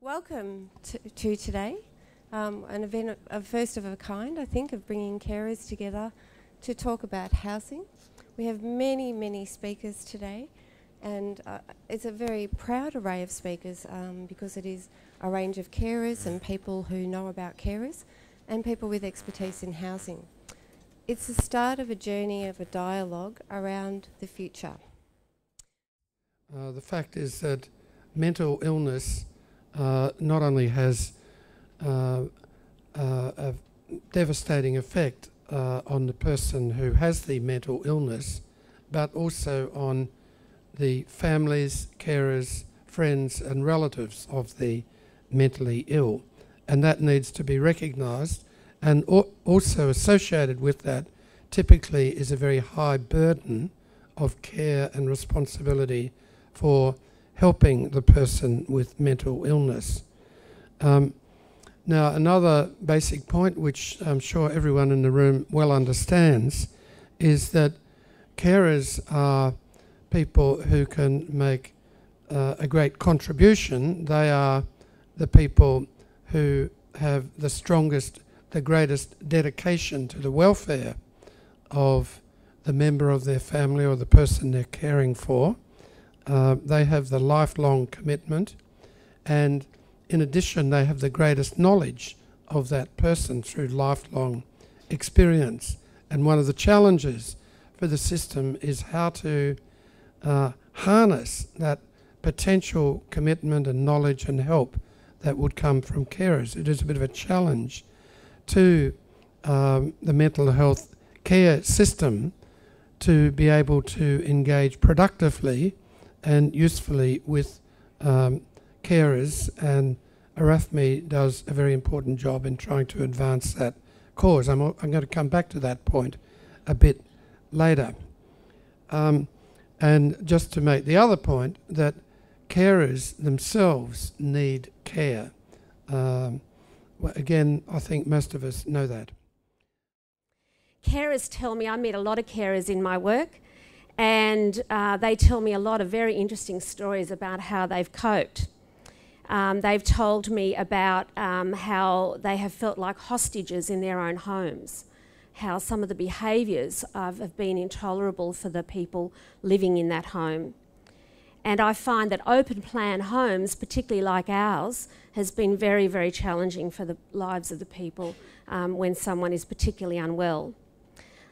Welcome to today, an event of first of a kind, I think, of bringing carers together to talk about housing. We have many speakers today, and it's a very proud array of speakers because it is a range of carers and people who know about carers and people with expertise in housing. It's the start of a journey of a dialogue around the future. The fact is that mental illness not only has a devastating effect on the person who has the mental illness, but also on the families, carers, friends and relatives of the mentally ill. And that needs to be recognised, and also associated with that typically is a very high burden of care and responsibility for helping the person with mental illness. Now, another basic point, which I'm sure everyone in the room well understands, is that carers are people who can make a great contribution. They are the people who have the strongest, the greatest dedication to the welfare of the member of their family or the person they're caring for. They have the lifelong commitment, and in addition they have the greatest knowledge of that person through lifelong experience. And one of the challenges for the system is how to harness that potential commitment and knowledge and help that would come from carers. It is a bit of a challenge to the mental health care system to be able to engage productively and usefully with carers, and ARAFEMI does a very important job in trying to advance that cause. I'm going to come back to that point a bit later. And just to make the other point, that carers themselves need care. Again, I think most of us know that. Carers tell me, I meet a lot of carers in my work, and they tell me a lot of very interesting stories about how they've coped. They've told me about how they have felt like hostages in their own homes, how some of the behaviours have been intolerable for the people living in that home. And I find that open plan homes, particularly like ours, has been very challenging for the lives of the people when someone is particularly unwell.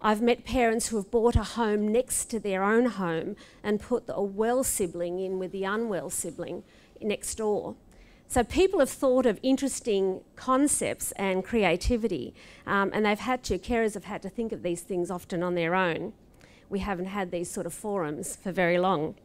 I've met parents who have bought a home next to their own home and put a well sibling in with the unwell sibling next door. So people have thought of interesting concepts and creativity, and carers have had to think of these things often on their own. We haven't had these sort of forums for very long.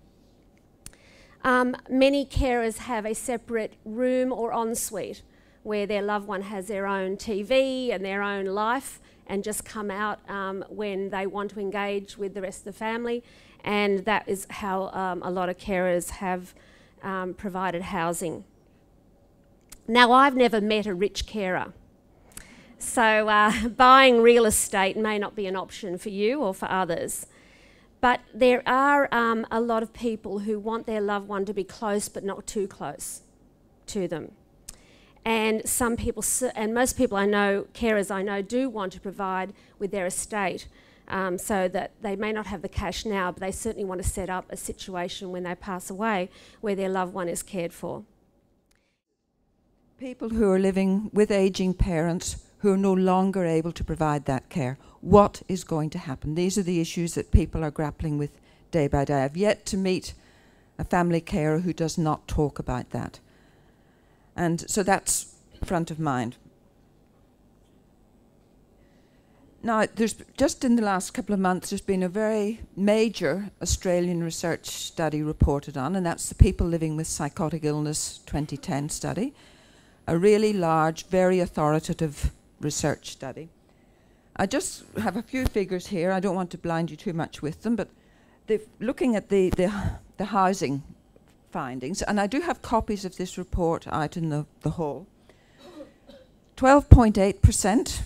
Many carers have a separate room or ensuite where their loved one has their own TV and their own life, and just come out when they want to engage with the rest of the family. And that is how a lot of carers have provided housing. Now, I've never met a rich carer, so buying real estate may not be an option for you or for others. But there are a lot of people who want their loved one to be close but not too close to them. And some people, and most people I know, carers I know, do want to provide with their estate so that they may not have the cash now, but they certainly want to set up a situation when they pass away where their loved one is cared for. People who are living with ageing parents who are no longer able to provide that care, what is going to happen? These are the issues that people are grappling with day by day. I've yet to meet a family carer who does not talk about that. And so that's front of mind. Now, just in the last couple of months, there's been a very major Australian research study reported on, and that's the People Living with Psychotic Illness 2010 study. A really large, very authoritative research study. I just have a few figures here. I don't want to blind you too much with them, but looking at the housing findings, and I do have copies of this report out in the hall. 12.8%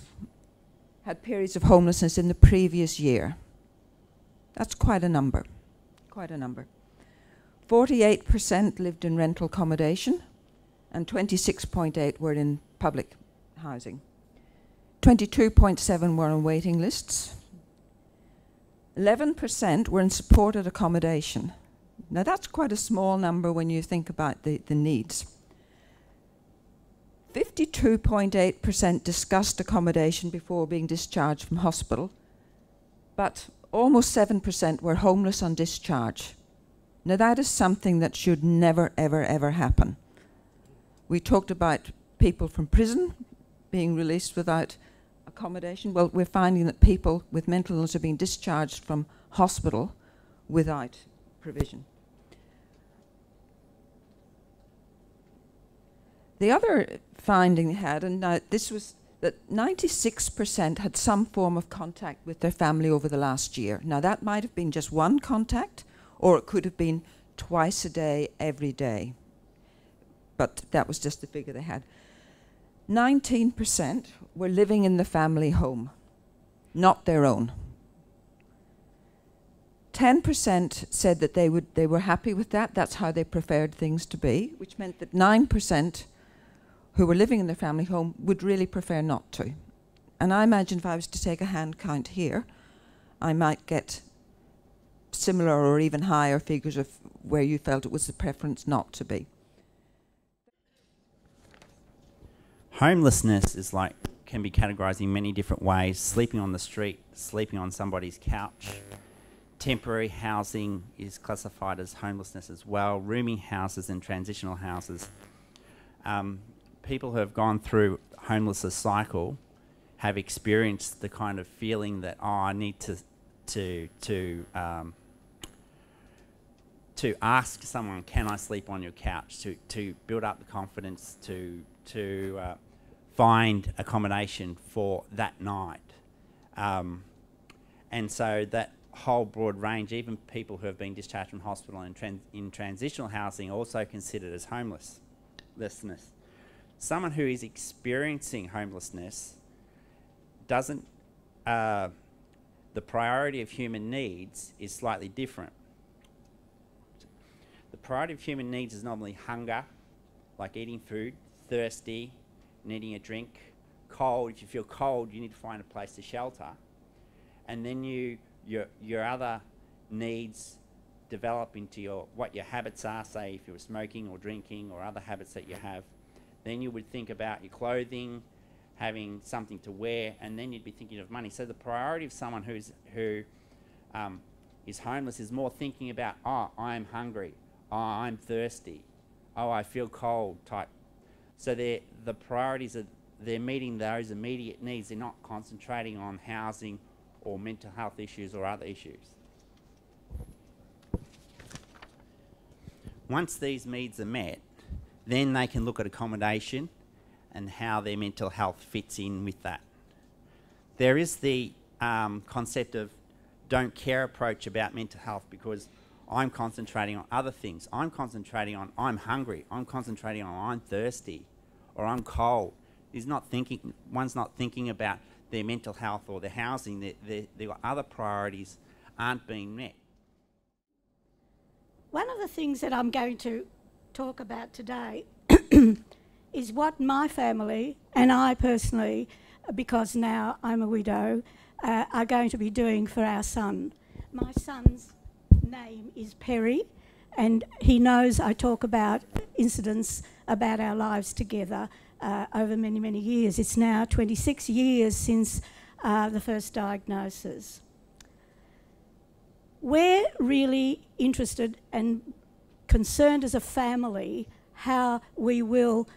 had periods of homelessness in the previous year. That's quite a number, quite a number. 48% lived in rental accommodation, and 26.8 were in public housing. 22.7 were on waiting lists. 11% were in supported accommodation. Now that's quite a small number when you think about the needs. 52.8% discussed accommodation before being discharged from hospital, but almost 7% were homeless on discharge. Now that is something that should never, ever, ever happen. We talked about people from prison being released without accommodation. Well, we're finding that people with mental illness are being discharged from hospital without provision. The other finding they had, and this was that 96% had some form of contact with their family over the last year. Now that might have been just one contact, or it could have been twice a day, every day. But that was just the figure they had. 19% were living in the family home, not their own. 10% said that they were happy with that. That's how they preferred things to be, which meant that 9% who were living in their family home would really prefer not to. And I imagine if I was to take a hand count here, I might get similar or even higher figures of where you felt it was the preference not to be. Homelessness is can be categorised in many different ways. Sleeping on the street, sleeping on somebody's couch. Temporary housing is classified as homelessness as well. Rooming houses and transitional houses. People who have gone through homelessness cycle have experienced the kind of feeling that, oh, I need to ask someone, can I sleep on your couch? To build up the confidence to find accommodation for that night. And so that whole broad range, even people who have been discharged from hospital and in transitional housing, also considered as homelessness. Someone who is experiencing homelessness doesn't, the priority of human needs is slightly different. The priority of human needs is normally hunger, like eating food, thirsty, needing a drink, cold. If you feel cold, you need to find a place to shelter. And then your other needs develop into what your habits are, say if you're smoking or drinking or other habits that you have. Then you would think about your clothing, having something to wear, and then you'd be thinking of money. So the priority of someone who is homeless is more thinking about, oh, I'm hungry, oh, I'm thirsty, oh, I feel cold type. So the priorities are, they're meeting those immediate needs. They're not concentrating on housing or mental health issues or other issues. Once these needs are met, then they can look at accommodation and how their mental health fits in with that. There is the concept of don't care approach about mental health, because I'm concentrating on other things. I'm concentrating on I'm hungry, I'm concentrating on I'm thirsty, or I'm cold. One's not thinking about their mental health or their housing. Their other priorities aren't being met. One of the things that I'm going to talk about today is what my family and I personally, because now I'm a widow, are going to be doing for our son. My son's name is Perry, and he knows I talk about incidents about our lives together over many, many years. It's now 26 years since the first diagnosis. We're really interested and concerned as a family how we will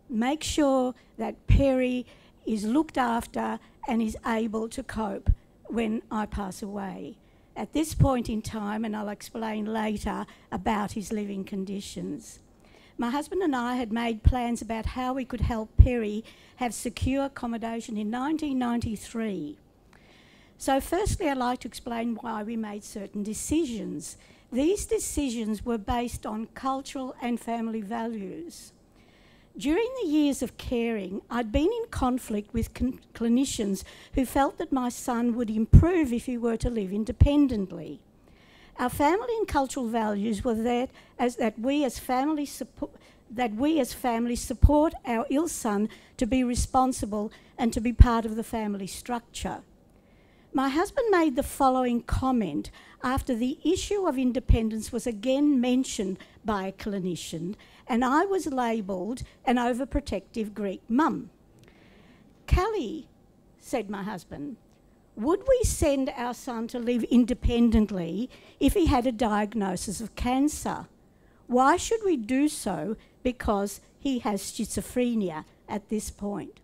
make sure that Perry is looked after and is able to cope when I pass away. At this point in time, and I'll explain later about his living conditions. My husband and I had made plans about how we could help Perry have secure accommodation in 1993. So firstly, I'd like to explain why we made certain decisions. These decisions were based on cultural and family values. During the years of caring, I'd been in conflict with clinicians who felt that my son would improve if he were to live independently. Our family and cultural values were that we as family that we as families support our ill son to be responsible and to be part of the family structure. My husband made the following comment after the issue of independence was again mentioned by a clinician, and I was labelled an overprotective Greek mum. "Callie," said my husband, "would we send our son to live independently if he had a diagnosis of cancer? Why should we do so because he has schizophrenia at this point?"